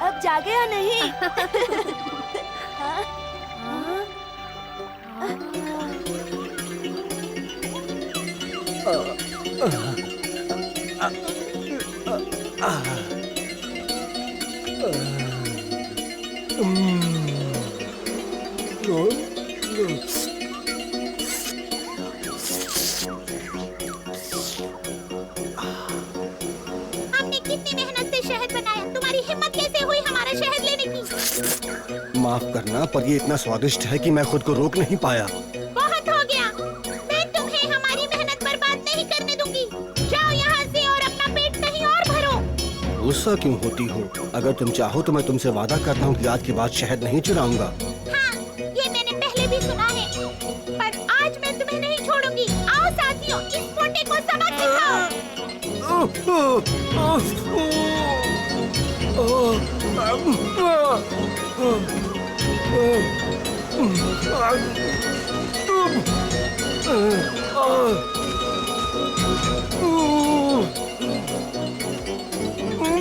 अब जागे या नहीं? हमने कितनी मेहनत से शहद बनाया, तुम्हारी हिम्मत कैसे हुई हमारा शहद लेने की? माफ करना, पर ये इतना स्वादिष्ट है कि मैं खुद को रोक नहीं पाया। बहुत हो गया, मैं तुम्हें हमारी मेहनत बर्बाद नहीं करने दूंगी। जाओ यहाँ से और अपना पेट कहीं और भरो। गुस्सा क्यों होती हो? अगर तुम चाहो तो मैं तुमसे वादा करता हूँ कि आज के बाद शहद नहीं चुराऊंगा। हाँ, ये मैंने पहले भी सुना है, पर आज मैं तुम्हें नहीं छोड़ूंगी। आओ साथियों, इस पोटे को सबक सिखाओ।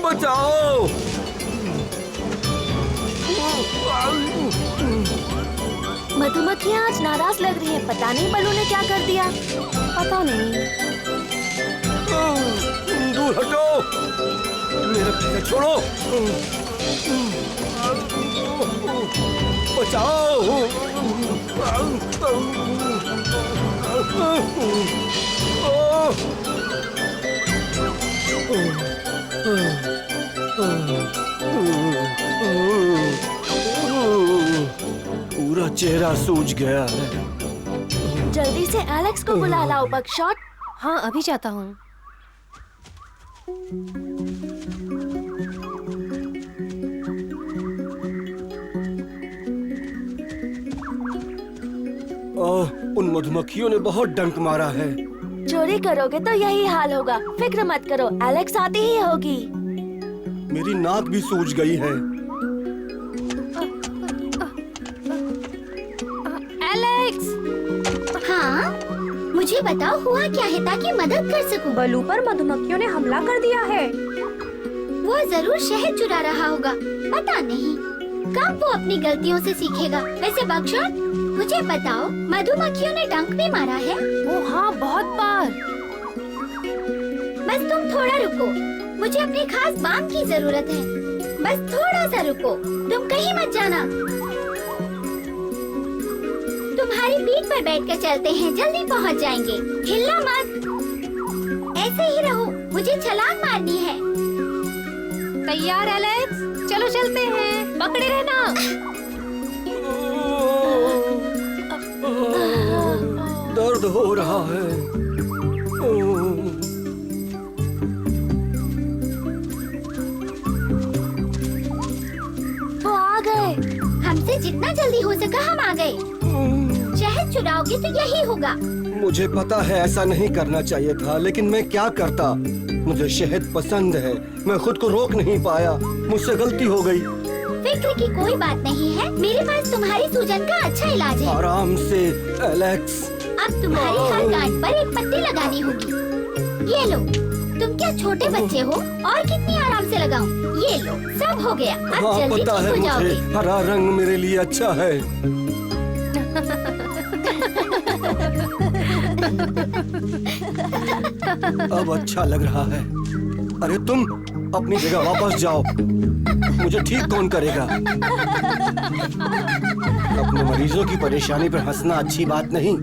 बचाओ! मधुमक्खियाँ आज नाराज लग रही हैं। पता नहीं बलू ने क्या कर दिया। पता नहीं। दूर हटो! मेरा पीछा छोड़ो! बचाओ! पूरा चेहरा सूज गया है। जल्दी से एलेक्स को बुला लाओ बकशॉट। हाँ, अभी जाता हूँ। उन मधुमक्खियों ने बहुत डंक मारा है। चोरी करोगे तो यही हाल होगा। फिक्र मत करो, एलेक्स आती ही होगी। मेरी नाक भी सूज गई है। एलेक्स! हाँ, मुझे बताओ हुआ क्या है ताकि मदद कर सकूं। बलू पर मधुमक्खियों ने हमला कर दिया है। वो जरूर शहद चुरा रहा होगा। पता नहीं कब वो अपनी गलतियों से सीखेगा। वैसे बकशॉट, मुझे बताओ, मधुमक्खियों ने डंक भी मारा है? ओ हाँ, बहुत बार। बस तुम थोड़ा रुको, मुझे अपने खास बाम की जरूरत है। बस थोड़ा सा रुको, तुम कहीं मत जाना। तुम्हारी पीठ पर बैठकर चलते हैं, जल्दी पहुंच जाएंगे। हिलना मत, ऐसे ही रहो, मुझे छलांग मारनी है। तैयार एलेक्स? चलो चलते हैं, पकड़े रहना। दर्द हो रहा है। वो आ गए। हमसे जितना जल्दी हो सका हम आ गए। शहद चुराओगे तो यही होगा। मुझे पता है ऐसा नहीं करना चाहिए था, लेकिन मैं क्या करता। मुझे शहद पसंद है, मैं खुद को रोक नहीं पाया। मुझसे गलती हो गई। फिक्र की कोई बात नहीं है, मेरे पास तुम्हारी सूजन का अच्छा इलाज है। आराम से एलेक्स। अब तुम्हारी हर गांठ पर एक पट्टी लगानी होगी। ये लो, तुम क्या छोटे बच्चे हो? और कितनी आराम से लगाऊं? ये लो, सब हो गया। अब हाँ, जल्दी पता ठीक है हो मुझे, जाओगे। हरा रंग मेरे लिए अच्छा है। अब अच्छा लग रहा है। अरे तुम अपनी जगह वापस जाओ। मुझे ठीक कौन करेगा? अपने मरीजों की परेशानी पर हंसना अच्छी बात नहीं।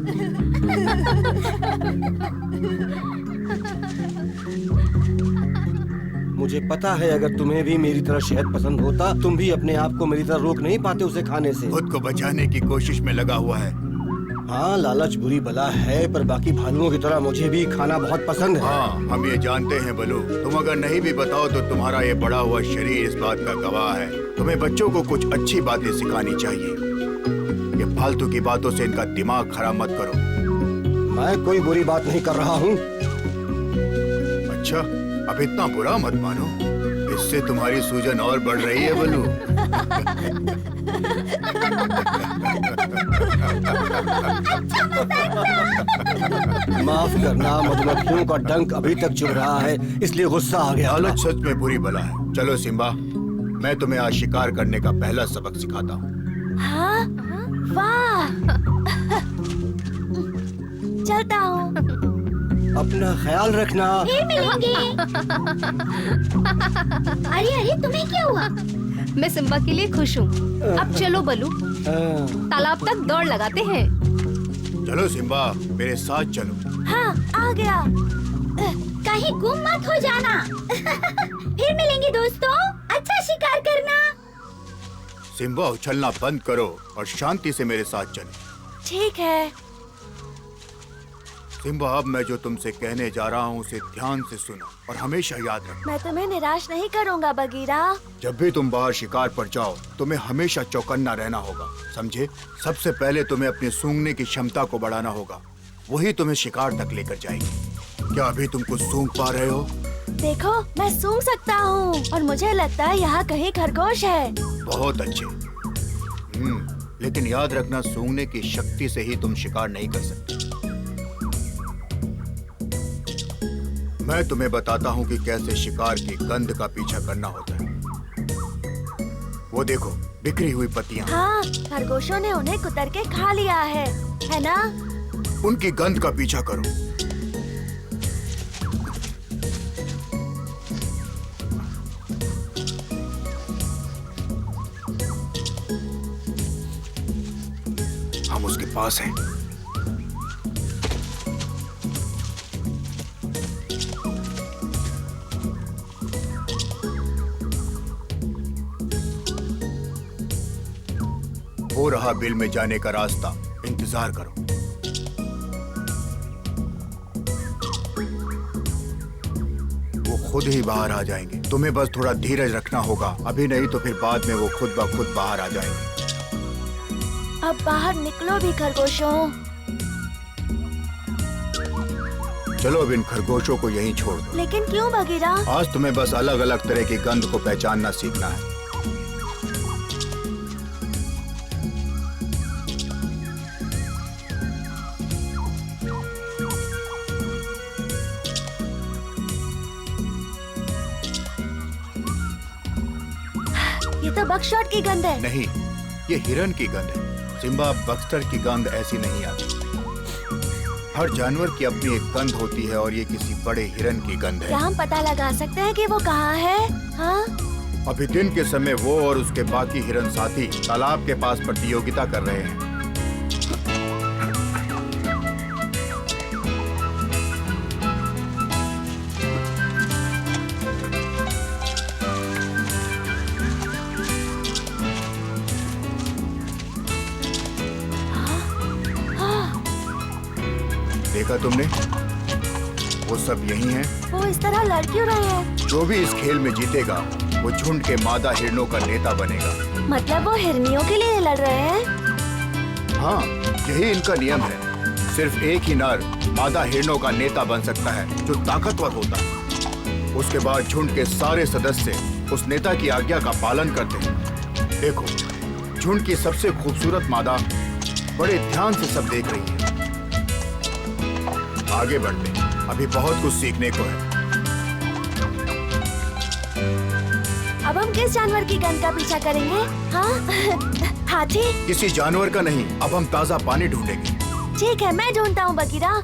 मुझे पता है अगर तुम्हें भी मेरी तरह शहद पसंद होता, तुम भी अपने आप को मेरी तरह रोक नहीं पाते उसे खाने से। खुद को बचाने की कोशिश में लगा हुआ है। हाँ, लालच बुरी बला है, पर बाकी भालुओं की तरह मुझे भी खाना बहुत पसंद है। हाँ, हम ये जानते हैं बलू। तुम अगर नहीं भी बताओ तो तुम्हारा ये बड़ा हुआ शरीर इस बात का गवाह है। तुम्हें बच्चों को कुछ अच्छी बातें सिखानी चाहिए। ये फालतू की बातों से इनका दिमाग खराब मत करो। मैं कोई बुरी बात नहीं कर रहा हूँ। अच्छा, अब इतना बुरा मत मानो। इस इससे तुम्हारी सूजन और बढ़ रही है बलू। माफ करना, मधुमक्खियों का डंक अभी तक चुभ रहा है, इसलिए गुस्सा आ गया। लालच सच में बुरी बला है। चलो सिम्बा, मैं तुम्हें आज शिकार करने का पहला सबक सिखाता हूँ। हाँ, वाह। चलता हूँ। अपना ख्याल रखना। फिर मिलेंगे। अरे अरे, तुम्हें क्या हुआ? मैं सिम्बा के लिए खुश हूँ। अब चलो बलू, तालाब तक दौड़ लगाते हैं। चलो सिम्बा, मेरे साथ चलो। हाँ, आ गया। कहीं गुम मत हो जाना। फिर मिलेंगे दोस्तों, अच्छा शिकार करना। सिम्बा, उछलना बंद करो और शांति से मेरे साथ चलो। ठीक है। सिम्बा, अब मैं जो तुमसे कहने जा रहा हूँ उसे ध्यान से सुनो और हमेशा याद रखना। मैं तुम्हें निराश नहीं करूँगा बगीरा। जब भी तुम बाहर शिकार पर जाओ, तुम्हें हमेशा चौकन्ना रहना होगा, समझे? सबसे पहले तुम्हें अपनी सूंघने की क्षमता को बढ़ाना होगा, वही तुम्हें शिकार तक लेकर जाएगी। क्या अभी तुम कुछ सूंघ पा रहे हो? देखो, मैं सूंघ सकता हूँ और मुझे लगता है यहाँ कहीं खरगोश है। बहुत अच्छे। लेकिन याद रखना, सूंघने की शक्ति से ही तुम शिकार नहीं कर सकते। मैं तुम्हें बताता हूँ कि कैसे शिकार की गंध का पीछा करना होता है। वो देखो, बिखरी हुई पत्तियाँ। हाँ, खरगोशों ने उन्हें कुतर के खा लिया है ना? उनकी गंध का पीछा करो। हम उसके पास हैं। हो रहा बिल में जाने का रास्ता, इंतजार करो। वो खुद ही बाहर आ जाएंगे, तुम्हें बस थोड़ा धीरज रखना होगा। अभी नहीं तो फिर बाद में वो खुद ब खुद बाहर आ जाएंगे। अब बाहर निकलो भी खरगोशों। चलो अब इन खरगोशों को यहीं छोड़ दो। लेकिन क्यों बगीरा? आज तुम्हें बस अलग अलग तरह की गंध को पहचानना सीखना है। ये तो बकशॉट की गंध है। नहीं, ये हिरन की गंध है। सिम्बा, बक्सटर की गंध ऐसी नहीं आती। हर जानवर की अपनी एक गंध होती है और ये किसी बड़े हिरन की गंध क्या है। हम पता लगा सकते हैं कि वो कहाँ है? हाँ? अभी दिन के समय वो और उसके बाकी हिरन साथी तालाब के पास प्रतियोगिता कर रहे हैं। देखा तुमने? वो सब यही हैं। वो इस तरह लड़ क्यों रहे हैं? जो भी इस खेल में जीतेगा वो झुंड के मादा हिरणों का नेता बनेगा। मतलब वो हिरनियों के लिए लड़ रहे हैं? हाँ, यही इनका नियम है। सिर्फ एक ही नर मादा हिरणों का नेता बन सकता है जो ताकतवर होता है। उसके बाद झुंड के सारे सदस्य उस नेता की आज्ञा का पालन करते हैं। देखो, झुंड की सबसे खूबसूरत मादा बड़े ध्यान से सब देख रही है। आगे बढ़ते, अभी बहुत कुछ सीखने को है। अब हम किस जानवर की गंध का पीछा करेंगे? हाँ? हाथी? किसी जानवर का नहीं, अब हम ताजा पानी ढूंढेंगे। ठीक है, मैं ढूंढता हूँ बगीरा।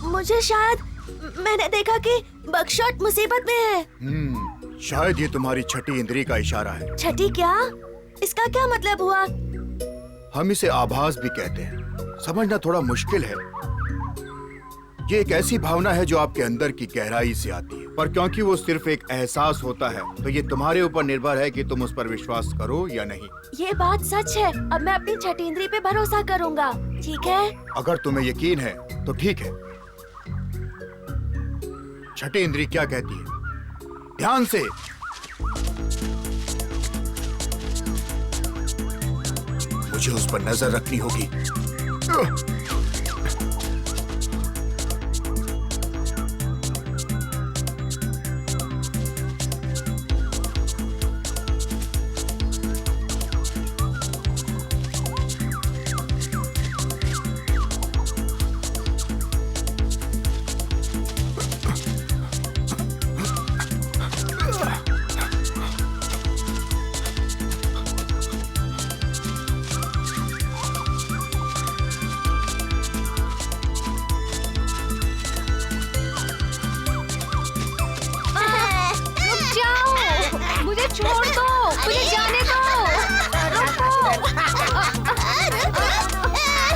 मुझे शायद मैंने देखा कि बकशॉट मुसीबत में है। शायद ये तुम्हारी छठी इंद्री का इशारा है। छठी क्या? इसका क्या मतलब हुआ? हम इसे आभास भी कहते हैं। समझना थोड़ा मुश्किल है। ये एक ऐसी भावना है जो आपके अंदर की गहराई से आती है। पर क्योंकि वो सिर्फ एक एहसास होता है तो ये तुम्हारे ऊपर निर्भर है कि तुम उस पर विश्वास करो या नहीं। ये बात सच है। अब मैं अपनी छठी इंद्री पे भरोसा करूंगा, ठीक है? अगर तुम्हें यकीन है तो ठीक है। छठी इंद्री क्या कहती है? ध्यान से। मुझे उस पर नजर रखनी होगी। मुझे छोड़ दो, मुझे जाने दो।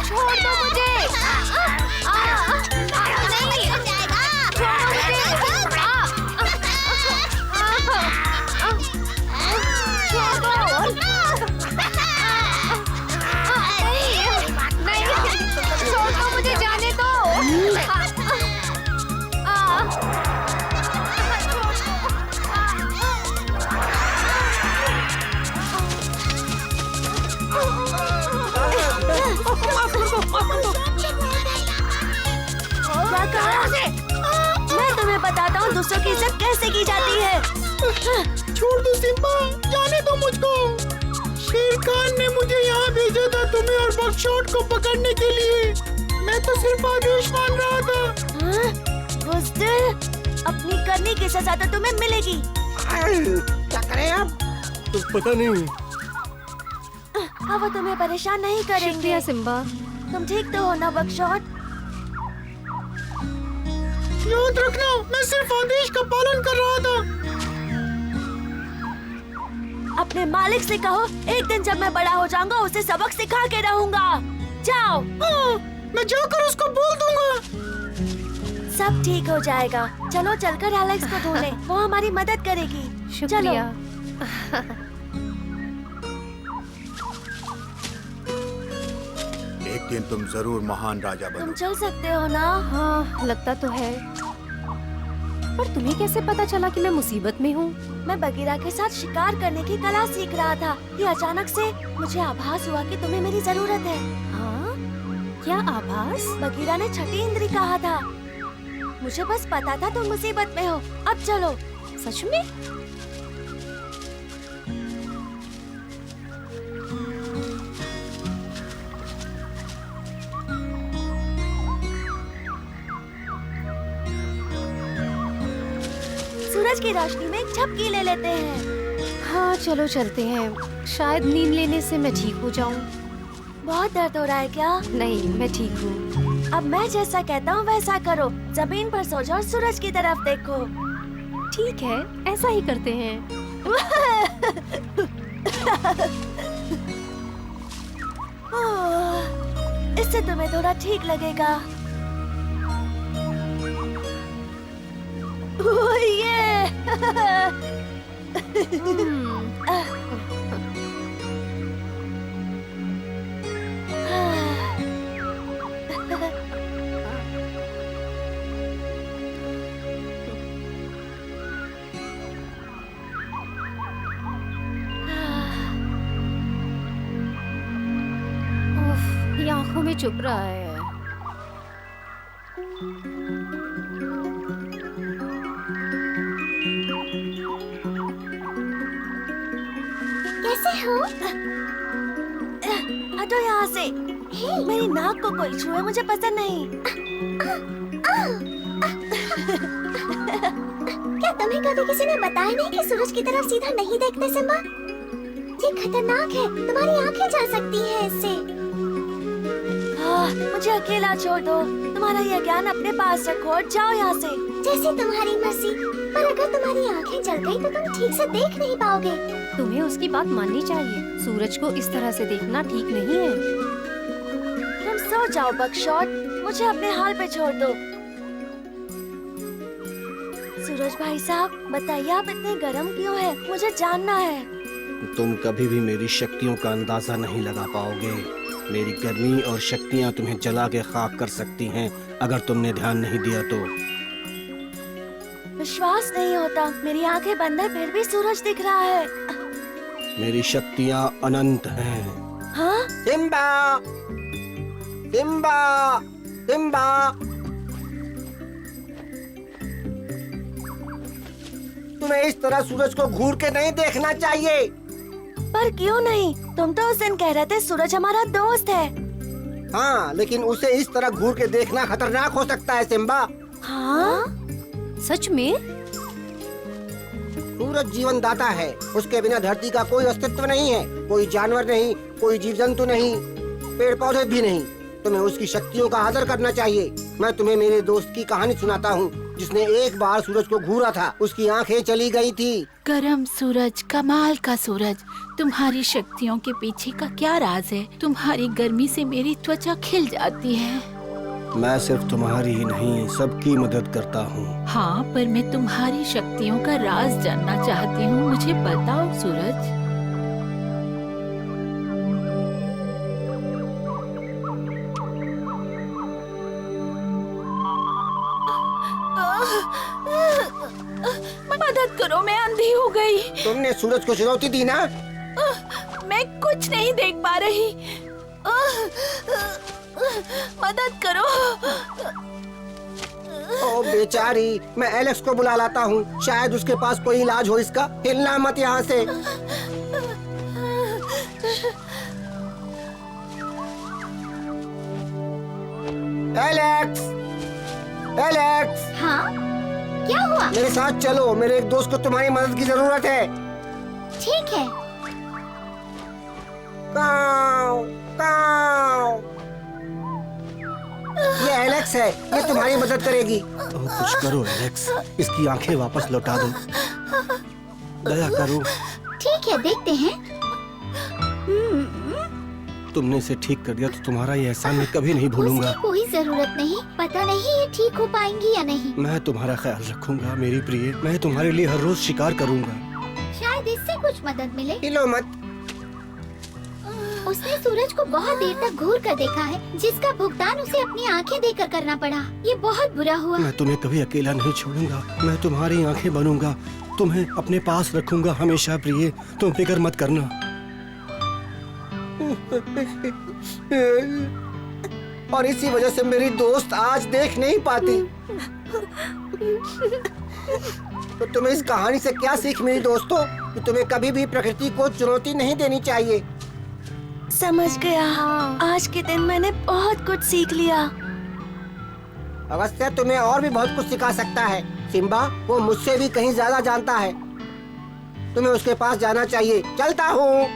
छोड़ दो मुझे। नहीं, छोड़ो मुझे। छोड़ दो। नहीं, छोड़ दो, मुझे जाने दो। मैं तुम्हें बताता हूँ दूसरों की इज्जत कैसे की जाती है। छोड़ दो सिम्बा, जाने दो मुझको। शेर खान ने मुझे यहाँ भेजा था तुम्हें और बकशॉट को पकड़ने के लिए। मैं तो सिर्फ आदेश मान रहा था। बुज़दिल, अपनी करनी की सजा तो तुम्हें मिलेगी। क्या करें अब? तो पता नहीं। अब वो तुम्हें परेशान नहीं करेंगे। शुक्रिया सिम्बा। तुम ठीक तो हो ना बकशॉट? याद रखना, मैं सिर्फ आदेश का पालन कर रहा था। अपने मालिक से कहो एक दिन जब मैं बड़ा हो जाऊंगा उसे सबक सिखा के रहूंगा। जाओ। मैं जाकर उसको बोल दूंगा। सब ठीक हो जाएगा। चलो चलकर एलेक्स को ढूंढें, वो हमारी मदद करेगी। शुक्रिया। एक दिन तुम जरूर महान राजा तुम बनो। चल सकते हो ना? हाँ, लगता तो है। पर तुम्हें कैसे पता चला कि मैं मुसीबत में हूँ? मैं बगीरा के साथ शिकार करने की कला सीख रहा था। ये अचानक से मुझे आभास हुआ कि तुम्हें मेरी जरूरत है। हाँ? क्या आभास? बगीरा ने छठी इंद्री कहा था। मुझे बस पता था तुम मुसीबत में हो। अब चलो। सच में? सूरज की रोशनी में एक झपकी ले लेते हैं। हाँ, चलो चलते हैं। शायद नींद लेने से मैं ठीक हो जाऊँ। बहुत दर्द हो रहा है क्या? नहीं, मैं ठीक हूँ। अब मैं जैसा कहता हूँ वैसा करो। जमीन पर सो जाओ और सूरज की तरफ देखो। ठीक है, ऐसा ही करते हैं। इससे तुम्हें थोड़ा ठीक लगेगा। ये उफ, ये आंखों में चुभ रहा है। कैसे हो? हटो यहाँ से। मेरी नाक को कोई छुए मुझे पसंद नहीं। क्या तुम्हें कभी किसी ने बताया नहीं कि सूरज की तरफ सीधा नहीं देखते सिम्बा? ये खतरनाक है, तुम्हारी आंखें जल सकती हैं इससे। मुझे अकेला छोड़ दो। तुम्हारा ये ज्ञान अपने पास रखो और जाओ यहाँ से। जैसे तुम्हारी मर्जी, पर अगर तुम्हारी आंखें जल गई तो तुम ठीक से देख नहीं पाओगे। तुम्हें उसकी बात माननी चाहिए। सूरज को इस तरह से देखना ठीक नहीं है। तुम सो जाओ बकशॉट, मुझे अपने हाल पे छोड़ दो। सूरज भाई साहब, बताइए आप इतने गर्म क्यों हैं? मुझे जानना है। तुम कभी भी मेरी शक्तियों का अंदाजा नहीं लगा पाओगे। मेरी गर्मी और शक्तियाँ तुम्हें जला के खाक कर सकती हैं अगर तुमने ध्यान नहीं दिया तो। विश्वास नहीं होता, मेरी आंखें बंद है फिर भी सूरज दिख रहा है। मेरी शक्तियाँ अनंत हैं। हाँ? सिम्बा! सिम्बा! सिम्बा! तुम्हें इस तरह सूरज को घूर के नहीं देखना चाहिए। पर क्यों नहीं? तुम तो उस दिन कह रहे थे सूरज हमारा दोस्त है। हाँ, लेकिन उसे इस तरह घूर के देखना खतरनाक हो सकता है सिम्बा। हाँ? सच में? सूरज जीवन दाता है, उसके बिना धरती का कोई अस्तित्व नहीं है। कोई जानवर नहीं, कोई जीव जंतु नहीं, पेड़ पौधे भी नहीं। तुम्हें उसकी शक्तियों का आदर करना चाहिए। मैं तुम्हें मेरे दोस्त की कहानी सुनाता हूँ, जिसने एक बार सूरज को घूरा था। उसकी आंखें चली गई थी। गरम सूरज, कमाल का सूरज, तुम्हारी शक्तियों के पीछे का क्या राज है? तुम्हारी गर्मी से मेरी त्वचा खिल जाती है। मैं सिर्फ तुम्हारी ही नहीं, सबकी मदद करता हूँ। हाँ, पर मैं तुम्हारी शक्तियों का राज जानना चाहती हूँ। मुझे बताओ सूरज। मदद करो, मैं अंधी हो गई। तुमने सूरज को चुनौती दी ना? मैं कुछ नहीं देख पा रही। मदद करो। ओ बेचारी, मैं एलेक्स को बुला लाता हूँ। शायद उसके पास कोई इलाज हो इसका। हिलना मत यहाँ से। एलेक्स! एलेक्स! हाँ, क्या हुआ? मेरे साथ चलो, मेरे एक दोस्त को तुम्हारी मदद की जरूरत है। ठीक है। काऊ, काऊ। ये एलेक्स है, ये तुम्हारी मदद करेगी। कुछ करो एलेक्स, इसकी आंखें वापस लौटा दो। दया करो। ठीक है, देखते हैं। तुमने इसे ठीक कर दिया तो तुम्हारा ये एहसान मैं कभी नहीं भूलूंगा। उसकी कोई जरूरत नहीं, पता नहीं ये ठीक हो पाएंगी या नहीं। मैं तुम्हारा ख्याल रखूंगा मेरी प्रिय। मैं तुम्हारे लिए हर रोज शिकार करूंगा। शायद इससे कुछ मदद मिले। हिलो मत। उसने सूरज को बहुत देर तक घूर कर देखा है, जिसका भुगतान उसे अपनी आंखें देकर करना पड़ा। ये बहुत बुरा हुआ। मैं तुम्हें कभी अकेला नहीं छोड़ूंगा। मैं तुम्हारी आंखें बनूंगा, तुम्हें अपने पास रखूंगा हमेशा प्रिय। तुम फिक्र मत करना। और इसी वजह से मेरी दोस्त आज देख नहीं पाती। तो तुम्हें इस कहानी से क्या सीख मिली दोस्तों? कि तुम्हें कभी भी प्रकृति को चुनौती नहीं देनी चाहिए। समझ गया। आज के दिन मैंने बहुत कुछ सीख लिया। अवश्य तुम्हें और भी बहुत कुछ सिखा सकता है सिम्बा। वो मुझसे भी कहीं ज्यादा जानता है। तुम्हें उसके पास जाना चाहिए। चलता हूँ।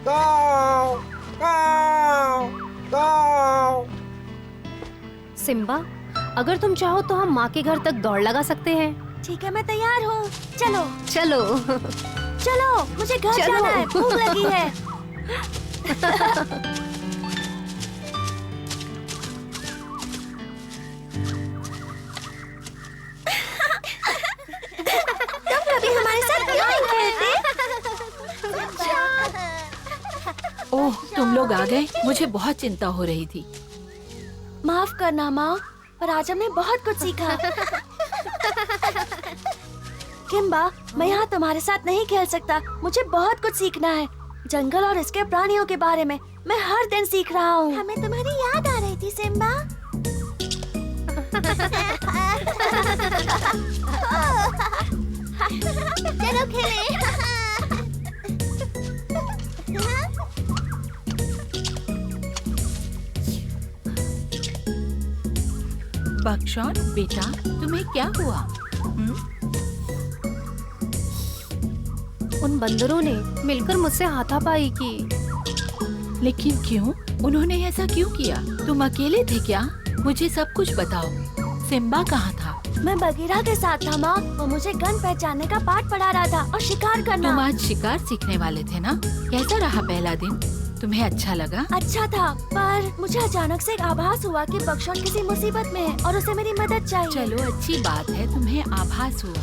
गाओ, गाओ, गाओ। सिम्बा, अगर तुम चाहो तो हम माँ के घर तक दौड़ लगा सकते हैं। ठीक है, मैं तैयार हूँ। चलो चलो। चलो, मुझे घर चलो। जाना है, भूख लगी है। तुम कभी हमारे साथ क्यों नहीं खेलते? ओह, तुम लोग आ गए। मुझे बहुत चिंता हो रही थी। माफ करना माँ, पर आज हमने बहुत कुछ सीखा। किम्बा, मैं यहाँ तुम्हारे साथ नहीं खेल सकता। मुझे बहुत कुछ सीखना है, जंगल और इसके प्राणियों के बारे में। मैं हर दिन सीख रहा हूँ। हमें तुम्हारी याद आ रही थी सिम्बा। चलो खेलें। बक्शौर बेटा, तुम्हें क्या हुआ? उन बंदरों ने मिलकर मुझसे हाथापाई की। लेकिन क्यों? उन्होंने ऐसा क्यों किया? तुम अकेले थे क्या? मुझे सब कुछ बताओ। सिम्बा कहाँ था? मैं बगीरा के साथ था माँ। वो मुझे गन पहचानने का पाठ पढ़ा रहा था और शिकार करना। तुम आज शिकार सीखने वाले थे ना? कैसा रहा पहला दिन? तुम्हें अच्छा लगा? अच्छा था, पर मुझे अचानक से एक आभास हुआ कि बक्शौर किसी मुसीबत में है और उसे मेरी मदद चाहिए। चलो, अच्छी बात है तुम्हें आभास हुआ।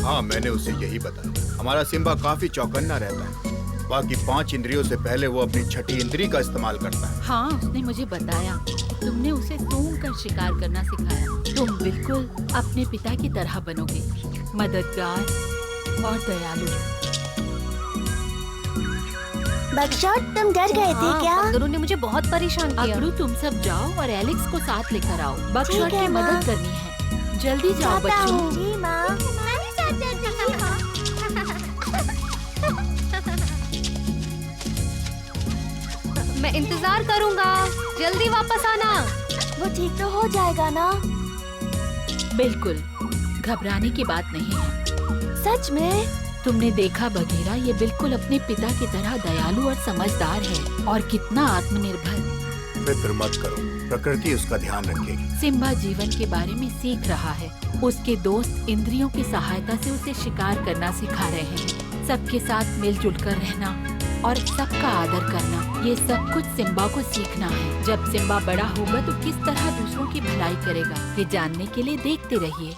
हाँ, मैंने उसे यही बताया। हमारा सिम्बा काफी चौकन्ना रहता है। बाकी 5 इंद्रियों से पहले वो अपनी छठी इंद्री का इस्तेमाल करता है। हाँ, उसने मुझे बताया। तुमने उसे सूंघ कर शिकार करना सिखाया। तुम बिल्कुल अपने पिता की तरह बनोगे, मददगार और दयालु। बगशॉट, तुम डर गए थे क्या? बगरू ने मुझे बहुत परेशान किया। अगरू, तुम सब जाओ और एलेक्स को साथ लेकर आओ। बगशॉट ठीक है, की माँ। मदद करनी है। जल्दी जाओ जाता बच्चों। हूँ। जी माँ। मैं इंतजार करूंगा, जल्दी वापस आना। वो ठीक तो हो जाएगा ना? बिल्कुल, घबराने की बात नहीं है। सच में? तुमने देखा बघेरा, ये बिल्कुल अपने पिता की तरह दयालु और समझदार है और कितना आत्मनिर्भर। फिक्र मत करो, प्रकृति उसका ध्यान रखेगी। सिम्बा जीवन के बारे में सीख रहा है। उसके दोस्त इंद्रियों की सहायता से उसे शिकार करना सिखा रहे हैं। सबके साथ मिलजुल कर रहना और सबका आदर करना, ये सब कुछ सिम्बा को सीखना है। जब सिम्बा बड़ा होगा तो किस तरह दूसरों की भलाई करेगा, ये जानने के लिए देखते रहिए।